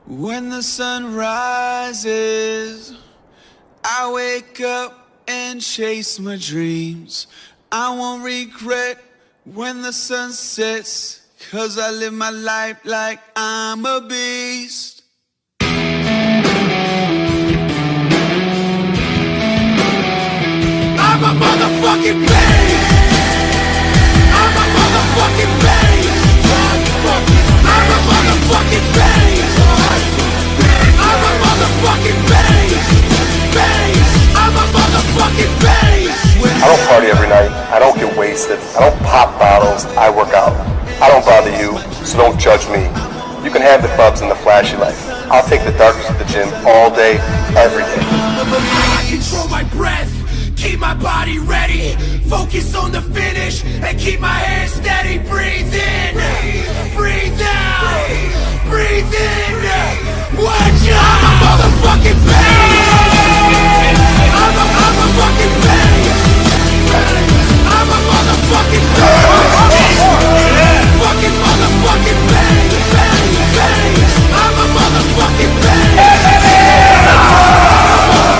When the sun rises, I wake up and chase my dreams. I won't regret when the sun sets, 'cause I live my life like I'm a beast. I'm a motherfucking beast. I'm a motherfucking beast. I'm a motherfucking beast. I'm a motherfucking beast. I'm a motherfucking beast. I don't party every night. I don't get wasted. I don't pop bottles. I work out. I don't bother you, so don't judge me. You can have the clubs and the flashy life. I'll take the darkness at the gym all day, every day. I control my breath, keep my body ready, focus on the finish, and keep my head steady. Breathe in, breathe out, breathe in. Watch out! I'm a motherfucking beast. I'm a fucking beast. I'm a motherfucking beast. Fucking motherfucking beast. I'm a motherfucking beast.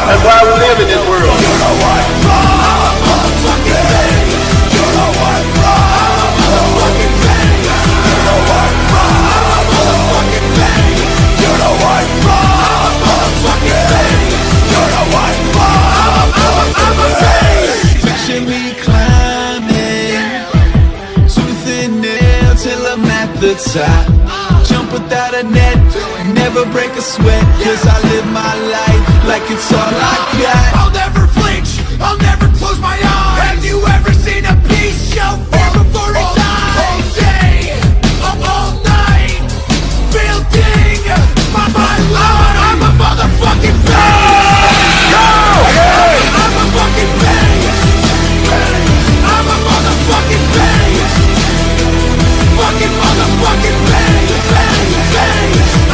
That's why we live in this world. You know what? I'm a motherfucking beast. You know what? I'm a motherfucking beast. You know what? I'm a motherfucking beast. You know what? I'm a motherfucking beast. You know what? I'm a beast. Picture me climbing, tooth and nail till I'm at the top. Jump without a net, never break a sweat, 'cause I live my life like it's all I got. I'll never flinch, I'll never close my eyes. Have you ever seen a beast show fear before it dies? All day, all night, building my life. I'm a motherfucking beast. I'm a fucking beast. I'm a motherfucking beast. Fucking motherfucking beast.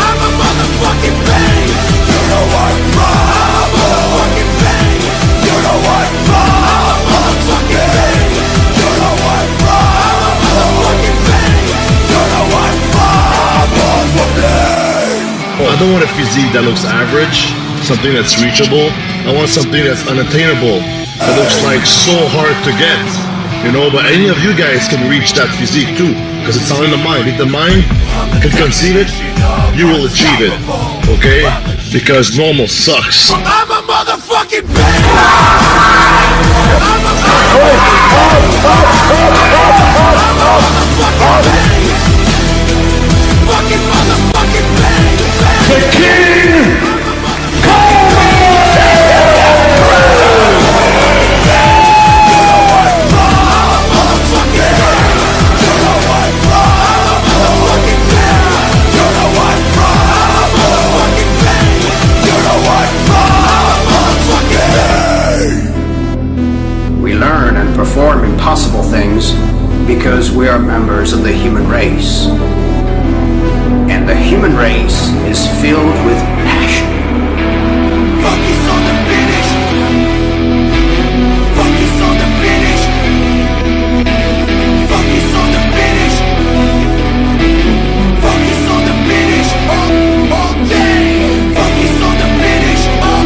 I'm a motherfucking beast. You know what? I'm a motherfucking beast. You know what? I'm a motherfucking beast. You know what? I'm a motherfucking beast. You know what? I'm a motherfucking. I don't want a physique that looks average, something that's reachable. I want something that's unattainable, that looks like so hard to get, you know, but any of you guys can reach that physique too, because it's all in the mind. If the mind can conceive it, you will achieve it, okay? Because normal sucks. I'm a motherfucking beast. I'm a motherfucking beast. Fucking motherfucking beast. The king! We learn and perform impossible things because we are members of the human race. And the human race is filled with passion. Focus on the finish. Focus on the finish. Focus on the finish. Focus on the finish. All day. Focus on the finish. All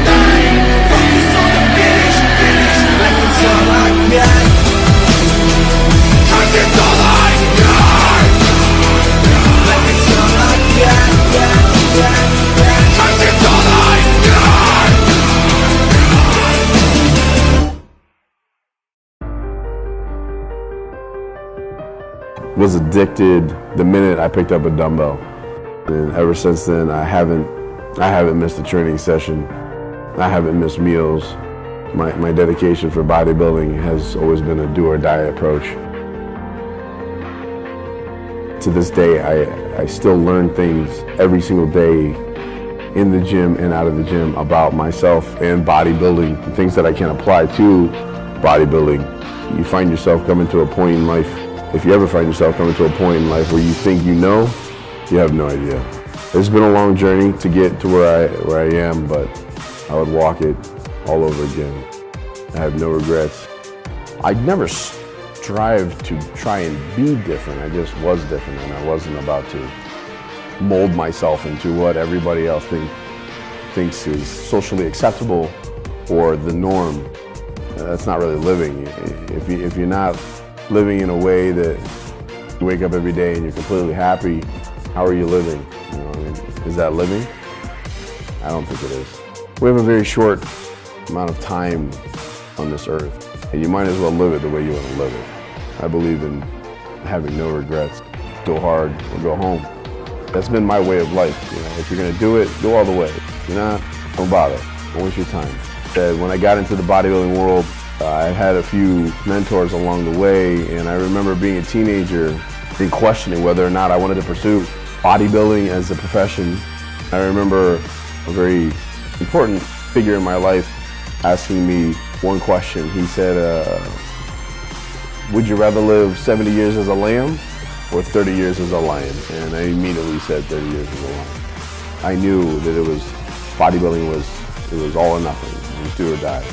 night. Focus on the finish. Finish like it's all I got. 'Cause it's all I got. Like it's all I got. 'Cause it's all I got. Was addicted the minute I picked up a dumbbell, and ever since then I haven't missed a training session. I haven't missed meals. My dedication for bodybuilding has always been a do or die approach. To this day, I still learn things every single day in the gym and out of the gym about myself and bodybuilding, things that I can apply to bodybuilding. You find yourself coming to a point in life, if you ever find yourself coming to a point in life where you think you know, you have no idea. It's been a long journey to get to where I am, but I would walk it all over again. I have no regrets. I never strive to try and be different. I just was different, and I wasn't about to mold myself into what everybody else thinks is socially acceptable or the norm. That's not really living. If you're not living in a way that you wake up every day and you're completely happy, how are you living? You know, I mean, is that living? I don't think it is. We have a very short amount of time on this earth, and you might as well live it the way you want to live it. I believe in having no regrets. Go hard or go home. That's been my way of life. You know, if you're gonna do it, go all the way. If you're not, don't bother. Don't waste your time. When I got into the bodybuilding world, I had a few mentors along the way, and I remember being a teenager and questioning whether or not I wanted to pursue bodybuilding as a profession. I remember a very important figure in my life asking me one question. He said, would you rather live 70 years as a lamb or 30 years as a lion? And I immediately said 30 years as a lion. I knew that it was, bodybuilding was all or nothing. It was do or die.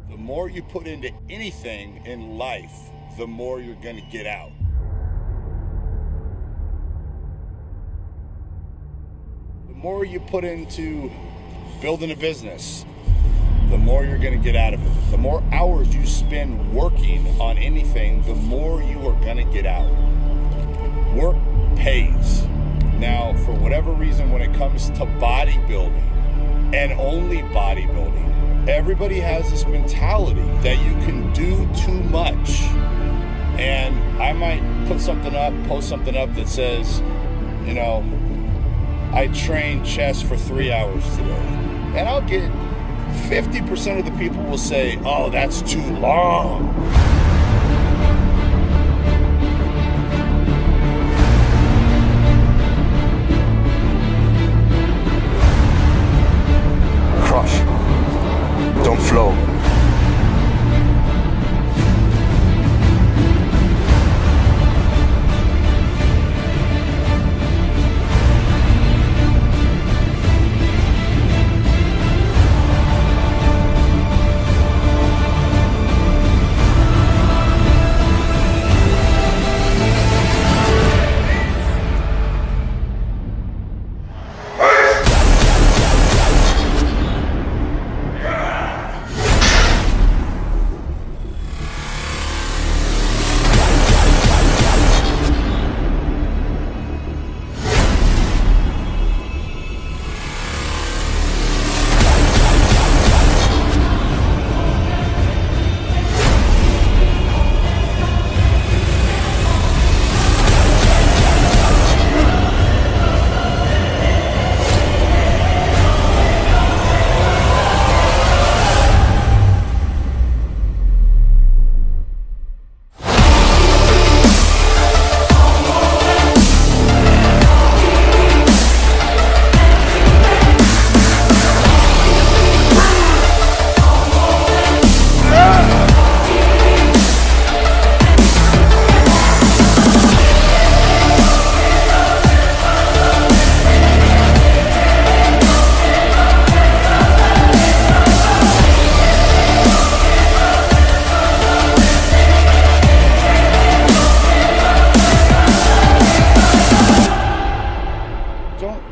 The more you put into anything in life, the more you're going to get out. The more you put into building a business, the more you're going to get out of it. The more hours you spend working on anything, the more you are going to get out. Work pays. Now, for whatever reason, when it comes to bodybuilding and only bodybuilding, everybody has this mentality that you can do too much. And I might put something up, post something up that says, you know, I trained chest for 3 hours today. And I'll get 50% of the people will say, oh, that's too long. Crush. Don't flow.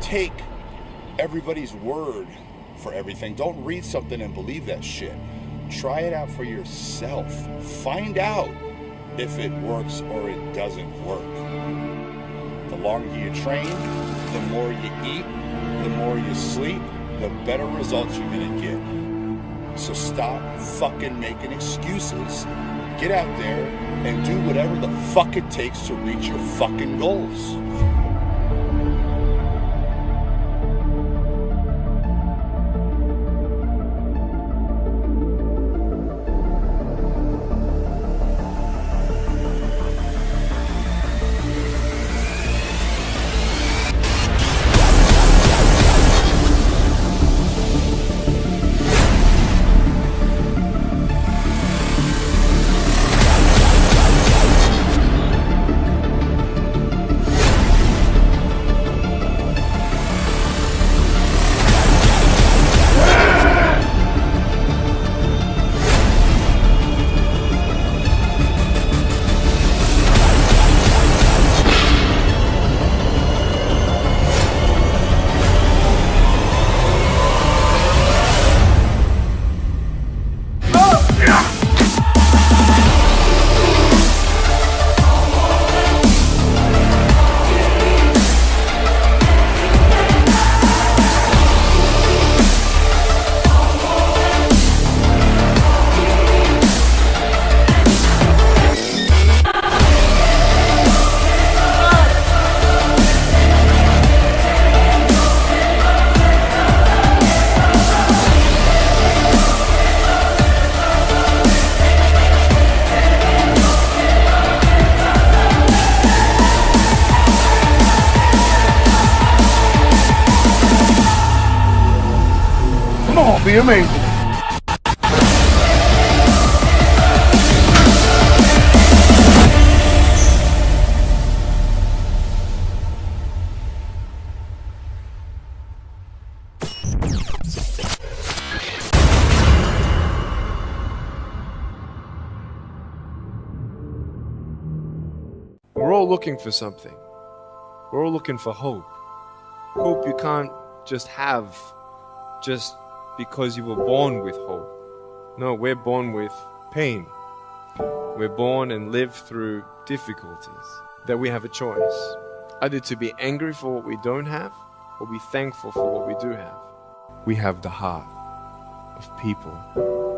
Take everybody's word for everything. Don't read something and believe that shit. Try it out for yourself. Find out if it works or it doesn't work. The longer you train, the more you eat, the more you sleep, the better results you're gonna get. So stop fucking making excuses. Get out there and do whatever the fuck it takes to reach your fucking goals. Be amazing. We're all looking for something. We're all looking for hope. Hope you can't just have just because you were born with hope. No, we're born with pain. We're born and live through difficulties. That we have a choice. Either to be angry for what we don't have, or be thankful for what we do have. We have the heart of people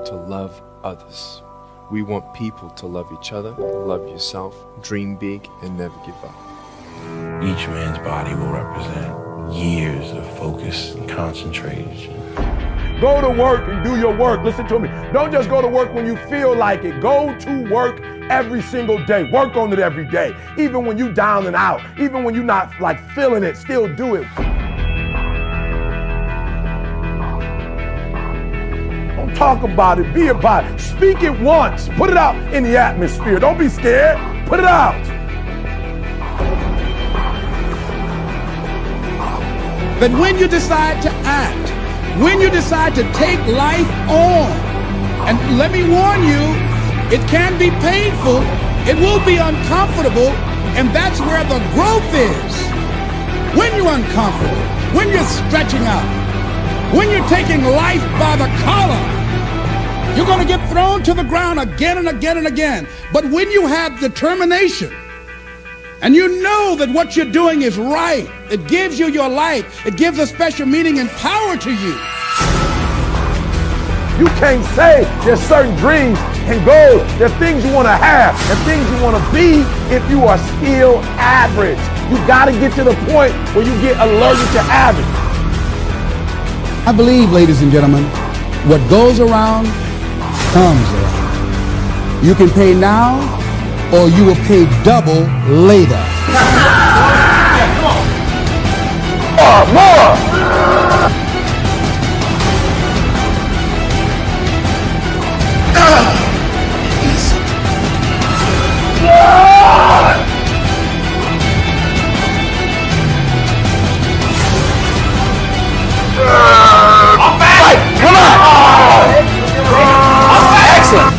to love others. We want people to love each other, love yourself, dream big, and never give up. Each man's body will represent years of focus and concentration. Go to work and do your work. Listen to me. Don't just go to work when you feel like it. Go to work every single day. Work on it every day. Even when you down and out. Even when you're not like feeling it, still do it. Don't talk about it. Be about it. Speak it once. Put it out in the atmosphere. Don't be scared. Put it out. But when you decide to act, when you decide to take life on, and let me warn you, it can be painful, it will be uncomfortable, and that's where the growth is. When you're uncomfortable, when you're stretching out, when you're taking life by the collar, you're going to get thrown to the ground again and again and again. But when you have determination, and you know that what you're doing is right, it gives you your life, it gives a special meaning and power to you. You can't say there's certain dreams and goals, there's things you want to have, and things you want to be if you are still average. You got to get to the point where you get allergic to average. I believe, ladies and gentlemen, what goes around comes around. You can pay now, or you will pay double later. More! Come on! Excellent!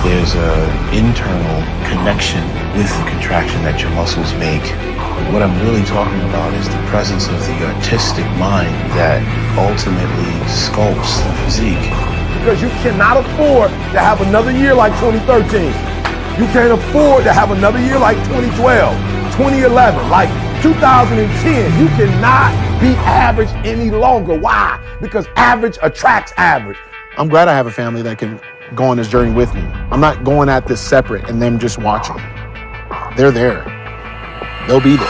There's an internal connection with the contraction that your muscles make. What I'm really talking about is the presence of the artistic mind that ultimately sculpts the physique. Because you cannot afford to have another year like 2013. You can't afford to have another year like 2012, 2011, like 2010. You cannot be average any longer. Why? Because average attracts average. I'm glad I have a family that can go on this journey with me. I'm not going at this separate and them just watching. They're there. They'll be there.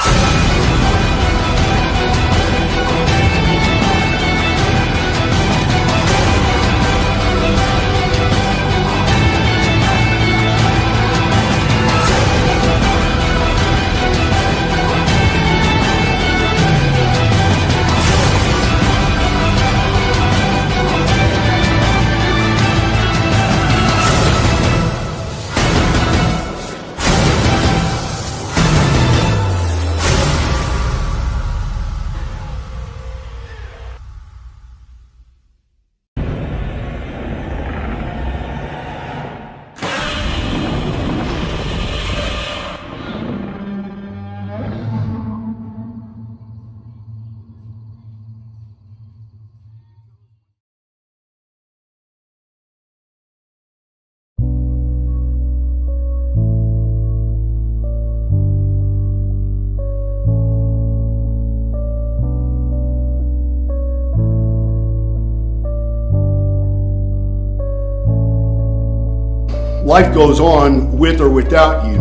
Life goes on with or without you,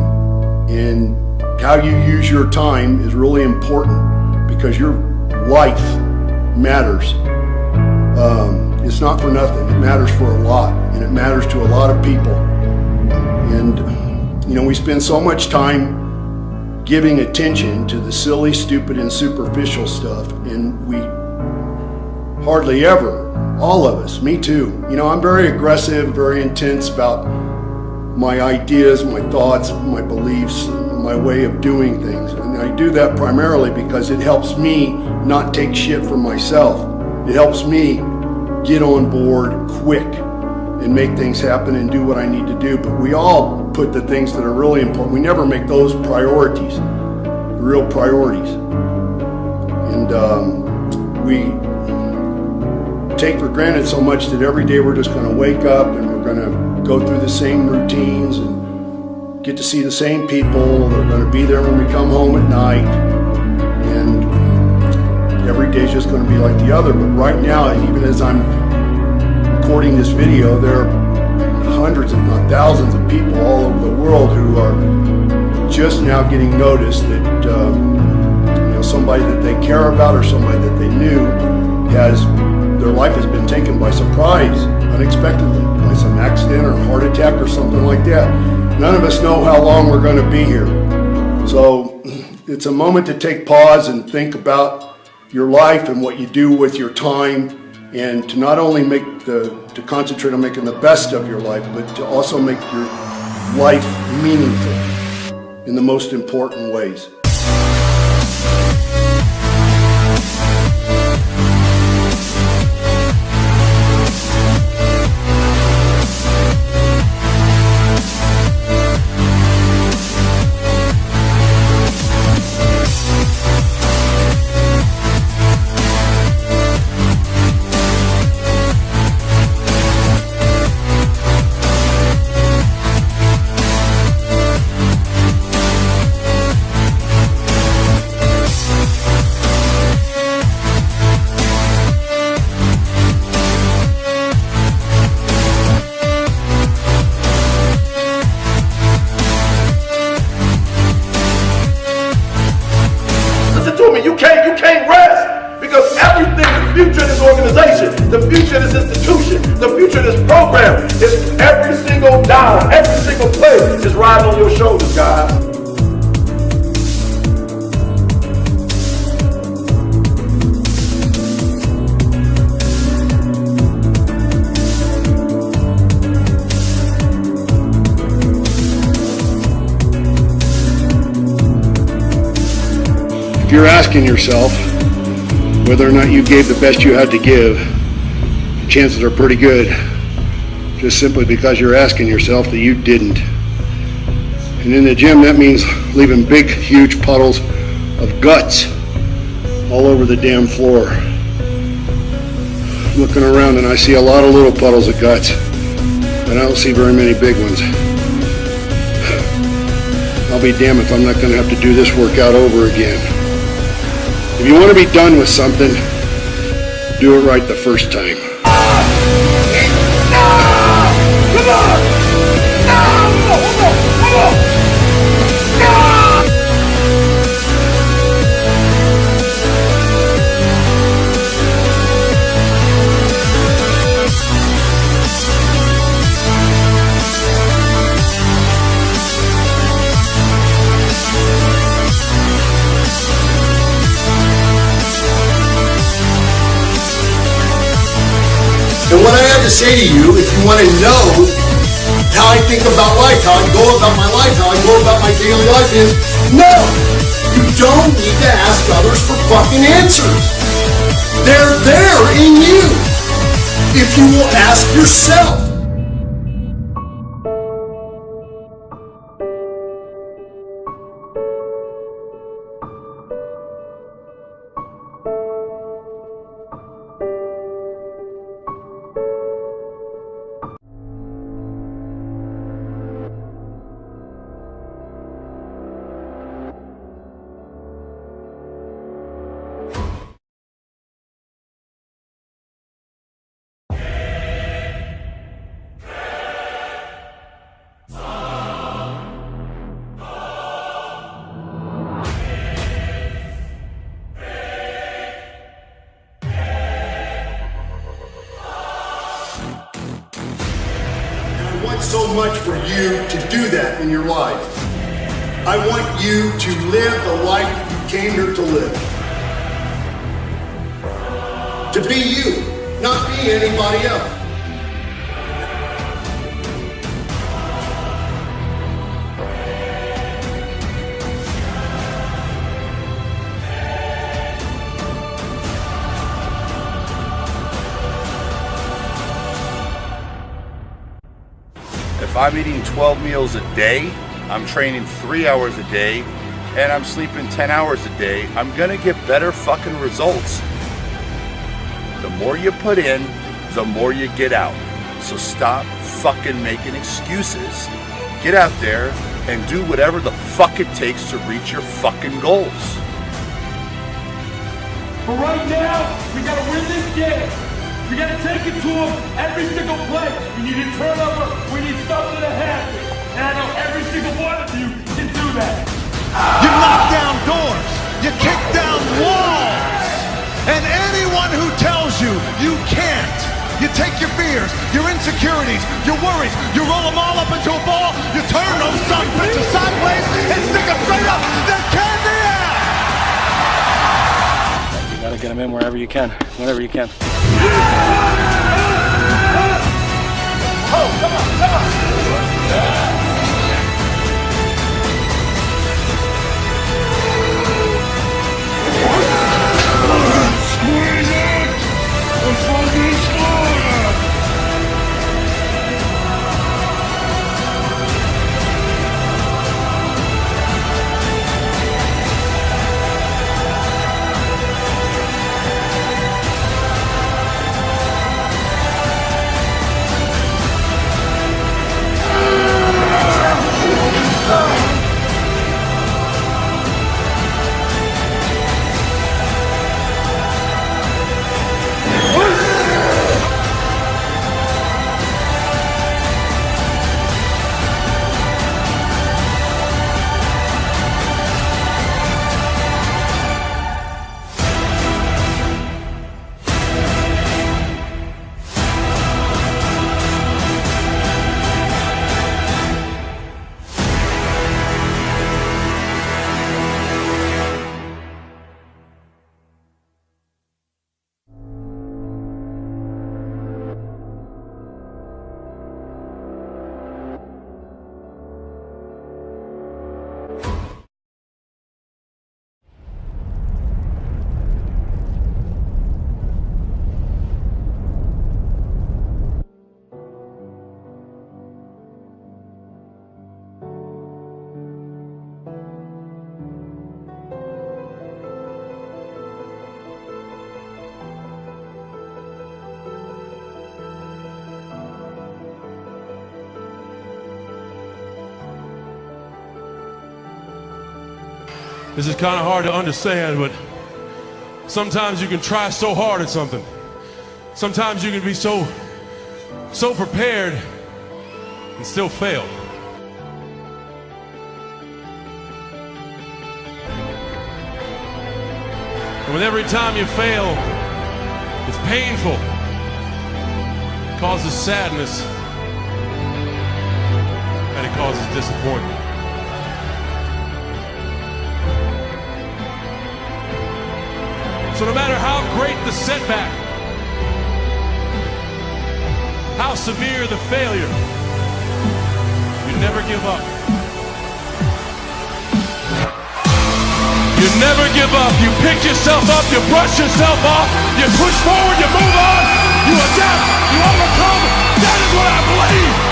and how you use your time is really important because your life matters. It's not for nothing. It matters for a lot, and it matters to a lot of people. And you know, we spend so much time giving attention to the silly, stupid, and superficial stuff, and we hardly ever, all of us, me too. You know, I'm very aggressive, very intense about my ideas, my thoughts, my beliefs, my way of doing things. And I do that primarily because it helps me not take shit from myself. It helps me get on board quick and make things happen and do what I need to do. But we all put the things that are really important. We never make those priorities, real priorities. And we take for granted so much that every day we're just going to wake up and we're going to go through the same routines and get to see the same people. They're going to be there when we come home at night, and every day is just going to be like the other. But right now, even as I'm recording this video, there are hundreds if not thousands of people all over the world who are just now getting noticed that you know, somebody that they care about or somebody that they knew their life has been taken by surprise, unexpectedly, by some accident or heart attack or something like that. None of us know how long we're going to be here. So it's a moment to take pause and think about your life and what you do with your time, and to not only to concentrate on making the best of your life, but to also make your life meaningful in the most important ways. You can't rest, because everything, the future of this organization, the future of this institution, the future of this program, is every single dollar, every single play is riding on your shoulders, guys. If you're asking yourself whether or not you gave the best you had to give, chances are pretty good, just simply because you're asking yourself that you didn't. And in the gym, that means leaving big, huge puddles of guts all over the damn floor. I'm looking around and I see a lot of little puddles of guts, but I don't see very many big ones. I I'll be damned if I'm not going to have to do this workout over again. If you want to be done with something, do it right the first time. Come on! And what I have to say to you, if you want to know how I think about life, how I go about my life, how I go about my daily life is, no! You don't need to ask others for fucking answers. They're there in you. If you will ask yourself. I want so much for you to do that in your life. I want you to live the life that you came here to live. To be you, not be anybody else. If I'm eating 12 meals a day, I'm training 3 hours a day, and I'm sleeping 10 hours a day, I'm gonna get better fucking results. The more you put in, the more you get out. So stop fucking making excuses. Get out there and do whatever the fuck it takes to reach your fucking goals. But right now, we gotta win this game. We gotta take it to them every single play. We need a turnover. We need something to happen. And I know every single one of you can do that. You knock down doors. You kick down walls. And anyone who tells you you can't, you take your fears, your insecurities, your worries, you roll them all up into a ball, you turn those son bitches sideways and stick them straight up, then candy out! You gotta get them in wherever you can, whenever you can. Oh, come on, come on. Squeeze it! The fucking score! This is kind of hard to understand, but sometimes you can try so hard at something. Sometimes you can be so prepared and still fail. And with every time you fail, it's painful. It causes sadness. And it causes disappointment. So no matter how great the setback, how severe the failure, you never give up. You never give up. You pick yourself up, you brush yourself off, you push forward, you move on, you adapt, you overcome. That is what I believe.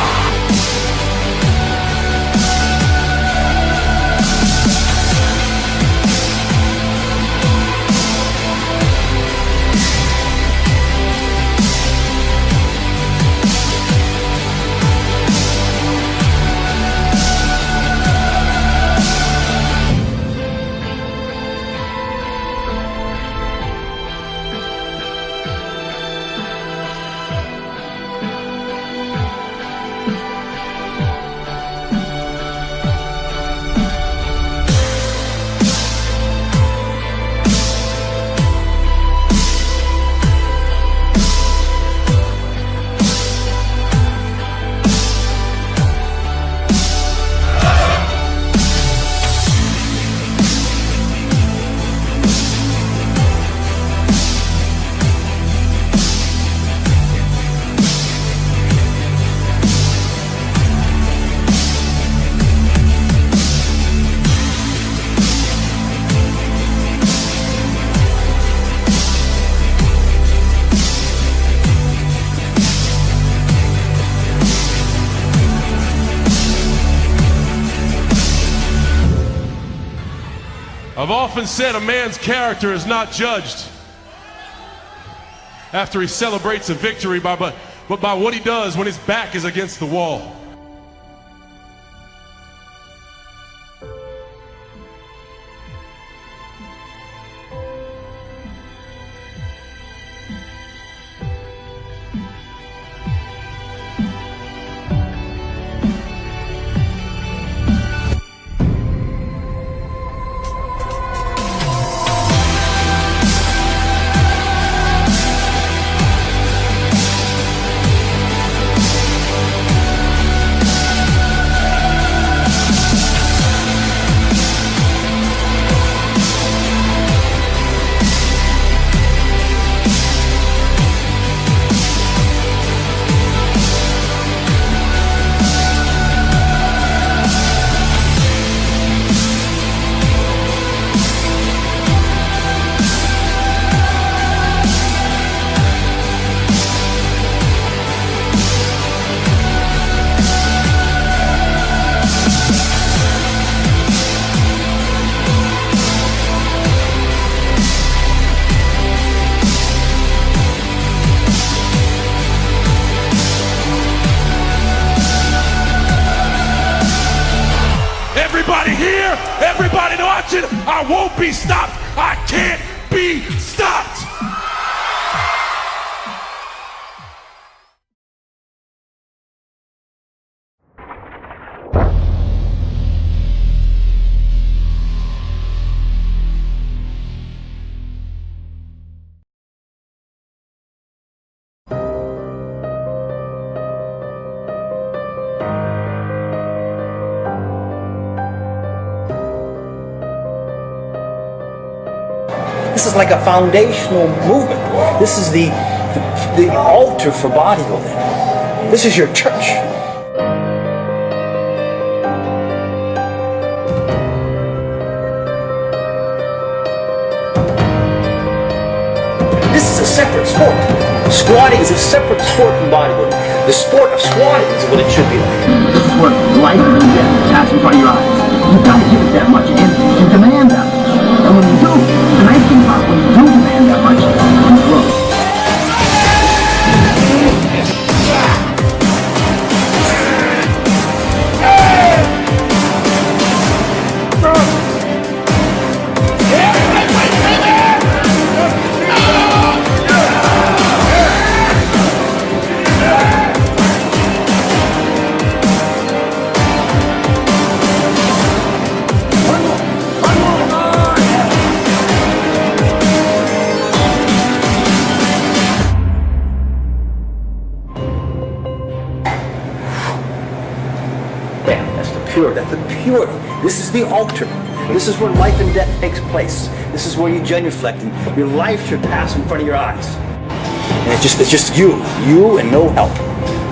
I've often said a man's character is not judged after he celebrates a victory, but by what he does when his back is against the wall. Everybody here, everybody watching, I won't be stopped. I can't be stopped. This is like a foundational movement. This is the altar for bodybuilding. This is your church. This is a separate sport. Squatting is a separate sport from bodybuilding. The sport of squatting is what it should be like. This is what life and death pass in front of your eyes. You've got to give it that much and demand that much. And when you do, the nice thing about when you do demand that much, you grow. That's the purity. This is the altar. This is where life and death takes place. This is where you genuflect and your life should pass in front of your eyes. And it's just you and no help.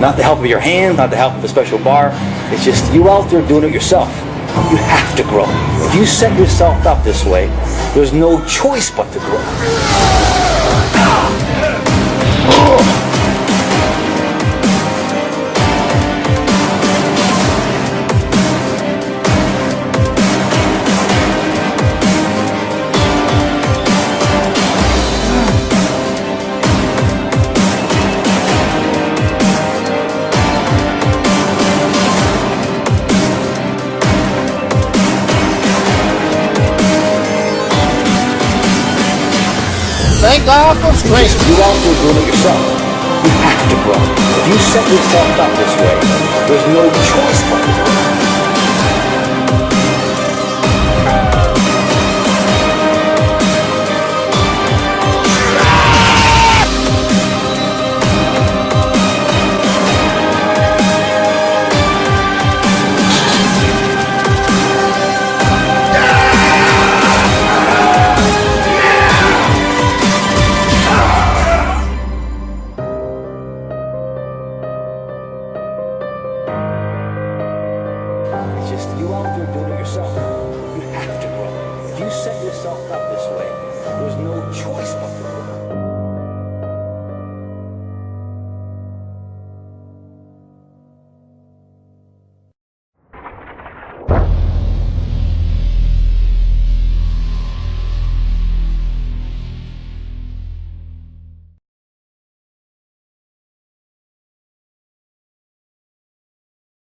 Not the help of your hand, not the help of a special bar. It's just you out there doing it yourself. You have to grow. If you set yourself up this way, there's no choice but to grow. Thank God for strength. You out there doing it yourself. You have to grow. If you set yourself up this way, there's no choice but to grow.